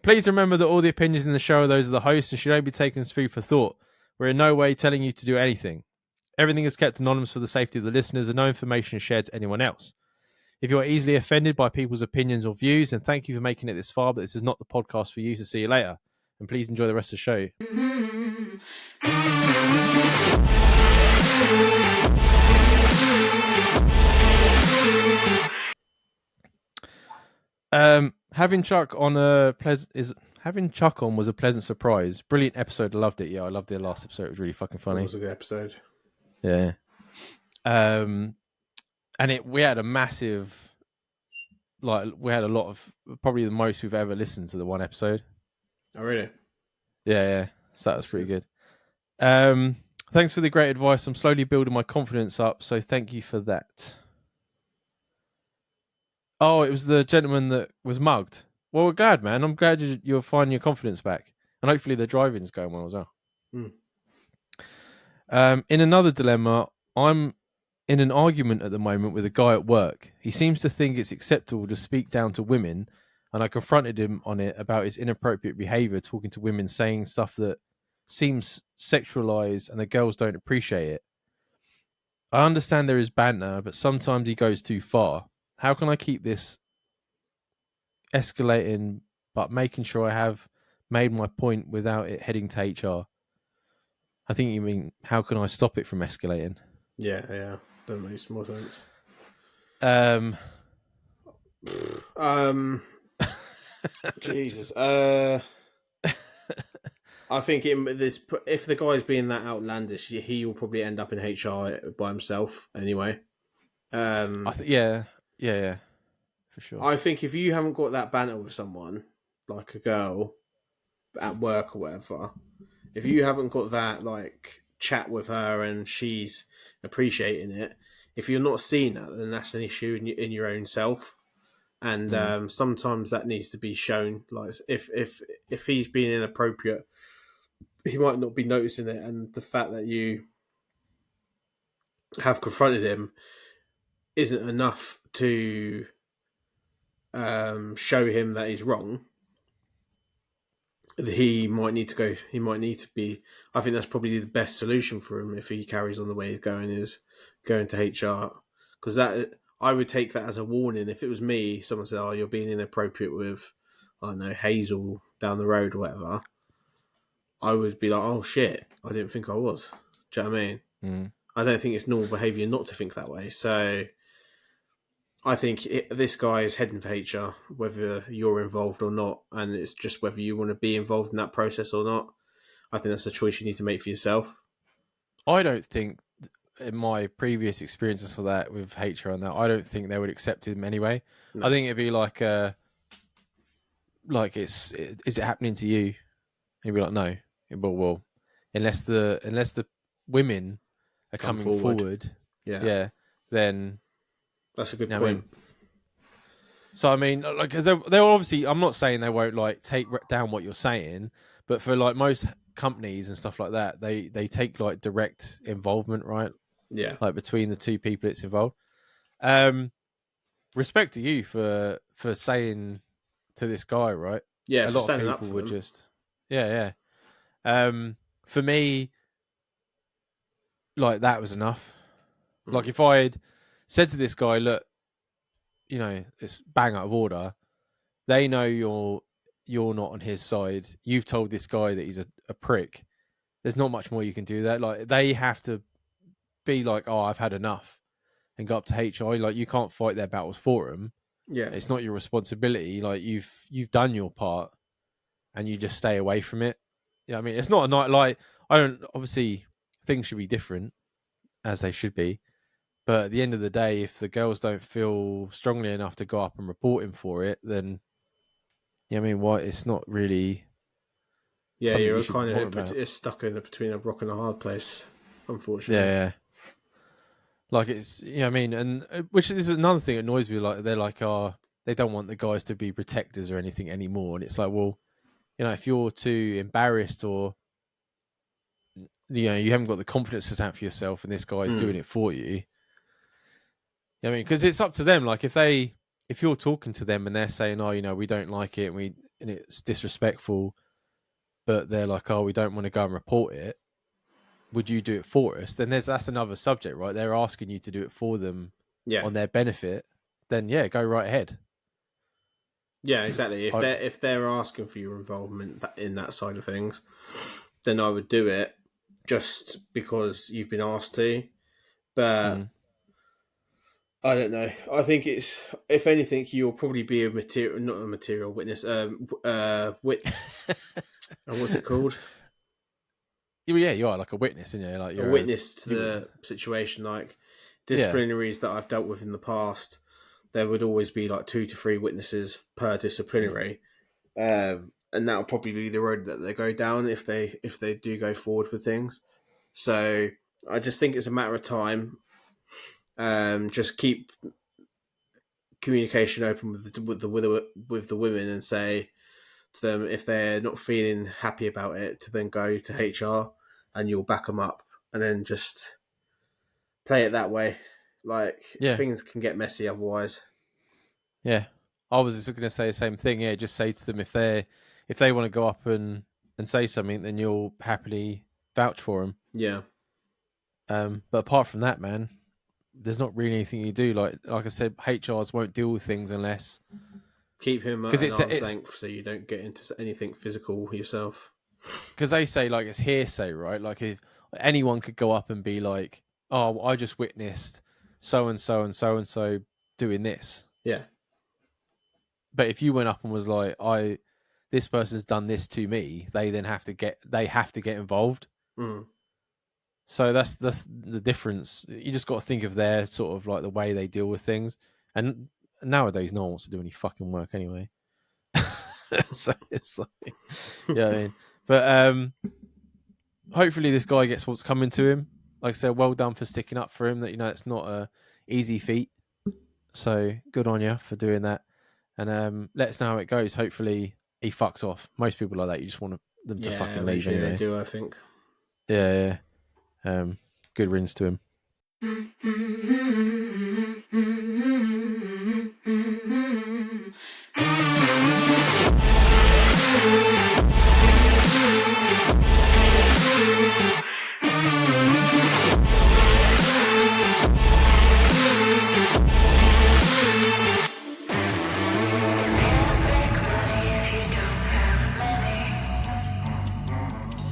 Please remember that all the opinions in the show are those of the host and should only be taken as food for thought. We're in no way telling you to do anything. Everything is kept anonymous for the safety of the listeners and no information is shared to anyone else. If you are easily offended by people's opinions or views, then thank you for making it this far, but this is not the podcast for you, so see you later. And please enjoy the rest of the show. Having Chuck on was a pleasant surprise. Brilliant episode. I loved it. Yeah, I loved the last episode. It was really fucking funny. It was a good episode. Yeah. And we had a massive, we had a lot of, probably the most we've ever listened to the one episode. Oh, really? Yeah. So that was pretty good. Thanks for the great advice. I'm slowly building my confidence up, so thank you for that. Oh, it was the gentleman that was mugged. Well, we're glad, man. I'm glad you're finding your confidence back. And hopefully the driving's going well as well. In another dilemma, I'm in an argument at the moment with a guy at work. He seems to think it's acceptable to speak down to women, and I confronted him on it about his inappropriate behaviour, talking to women, saying stuff that seems sexualized and the girls don't appreciate it. I understand there is banter, but sometimes he goes too far. How can I keep this escalating, but making sure I have made my point without it heading to HR? I think you mean, how can I stop it from escalating? Yeah. That makes more sense. Jesus. I think if the guy's being that outlandish, he will probably end up in HR by himself anyway. Yeah, for sure. I think if you haven't got that banter with someone, like a girl at work or whatever, if you haven't got that like chat with her and she's appreciating it, if you're not seeing that, then that's an issue in your own self. And sometimes that needs to be shown. Like if he's being inappropriate, he might not be noticing it, and the fact that you have confronted him isn't enough to show him that he's wrong. He might need to be. I think that's probably the best solution for him if he carries on the way he's going, is going to HR, because that, I would take that as a warning. If it was me, someone said, "Oh, you're being inappropriate with, I don't know, Hazel down the road or whatever," I would be like, "Oh shit, I didn't think I was." Do you know what I mean? I don't think it's normal behaviour not to think that way. So I think this guy is heading for HR, whether you're involved or not, and it's just whether you want to be involved in that process or not. I think that's a choice you need to make for yourself. I don't think, in my previous experiences for that with HR and that, I don't think they would accept him anyway. No. I think it'd be like, is it happening to you? He'd be like, no. Well, unless the women are coming forward, yeah, then that's a good point. I mean? So I mean, like, they're obviously, I'm not saying they won't like take down what you're saying, but for like most companies and stuff like that, they take like direct involvement, right? Yeah, like between the two people it's involved. Respect to you for saying to this guy, right? Yeah, a lot of people would just, yeah. For me, like, that was enough. Like, if I had said to this guy, look, it's bang out of order, they know you're not on his side. You've told this guy that he's a prick. There's not much more you can do there. Like, they have to be like, oh, I've had enough, and go up to HR. Like, you can't fight their battles for them. Yeah, it's not your responsibility. Like, you've done your part, and you just stay away from it. Yeah, I mean, it's not a night. Like, I don't, obviously things should be different, as they should be, but at the end of the day, if the girls don't feel strongly enough to go up and report him for it, then I mean, what? It's not really. Yeah, you're kind of stuck in between a rock and a hard place, unfortunately. Yeah. Like, it's, I mean, and which is another thing that annoys me. Like, they're like, oh, they don't want the guys to be protectors or anything anymore, and it's like, well, if you're too embarrassed or you haven't got the confidence to stand for yourself, and this guy's doing it for you. I mean, because it's up to them. Like, if you're talking to them and they're saying, oh, we don't like it, and and it's disrespectful, but they're like, oh, we don't want to go and report it. Would you do it for us? Then that's another subject, right? They're asking you to do it for them Yeah, on their benefit. Then yeah, go right ahead. yeah, exactly. If I, they're asking for your involvement in that side of things, then I would do it just because you've been asked to. But mm. I don't know. I think it's, if anything, you'll probably be a material, not a material witness. What's it called? Yeah, you are like a witness, and you like A you're a witness to you. the situation. Like Yeah, disciplinaries that I've dealt with in the past, there would always be like 2 to 3 witnesses per disciplinary, and that will probably be the road that they go down if they do go forward with things. So I just think it's a matter of time. Just keep communication open with the women and say to them if they're not feeling happy about it to then go to HR and you'll back them up and then just play it that way. Like yeah, things can get messy otherwise. yeah. I was just going to say the same thing. Yeah, just say to them if they want to go up and say something, then you'll happily vouch for them. Yeah, But apart from that, man, there's not really anything you do. Like I said, HRs won't deal with things unless keep him at because an arm's it's length so you don't get into anything physical yourself. because they say like it's hearsay, right? Like if anyone could go up and be like, "Oh, I just witnessed so and so and so and so doing this," Yeah. but if you went up and was like, "I this person's done this to me," they have to get involved. Mm. So that's the difference. You just got to think of their sort of like the way they deal with things, and nowadays no one wants to do any fucking work anyway. So it's like, yeah, I mean, but hopefully this guy gets what's coming to him. Like I said, well done for sticking up for him. That it's not a easy feat. So good on you for doing that. And let us know how it goes. Hopefully he fucks off. Most people like that. You just want them to Yeah, fucking leave eventually they anyway. do, I think. Yeah, yeah. Good riddance to him.